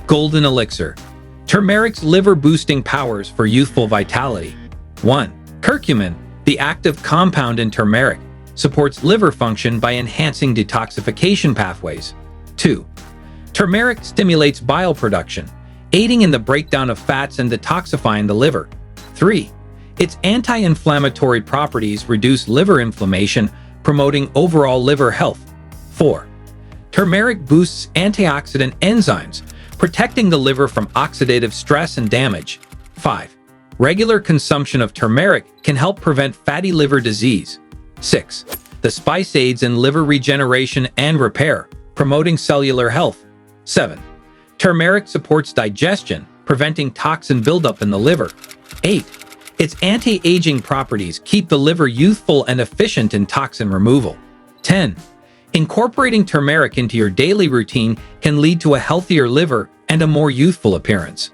Golden Elixir. Turmeric's liver-boosting powers for youthful vitality. 1. Curcumin, the active compound in turmeric, supports liver function by enhancing detoxification pathways. 2. Turmeric stimulates bile production, aiding in the breakdown of fats and detoxifying the liver. 3. Its anti-inflammatory properties reduce liver inflammation, promoting overall liver health. 4. Turmeric boosts antioxidant enzymes, protecting the liver from oxidative stress and damage. 5. Regular consumption of turmeric can help prevent fatty liver disease. 6. The spice aids in liver regeneration and repair, promoting cellular health. 7. Turmeric supports digestion, preventing toxin buildup in the liver. 8. Its anti-aging properties keep the liver youthful and efficient in toxin removal. 10. Incorporating turmeric into your daily routine can lead to a healthier liver and a more youthful appearance.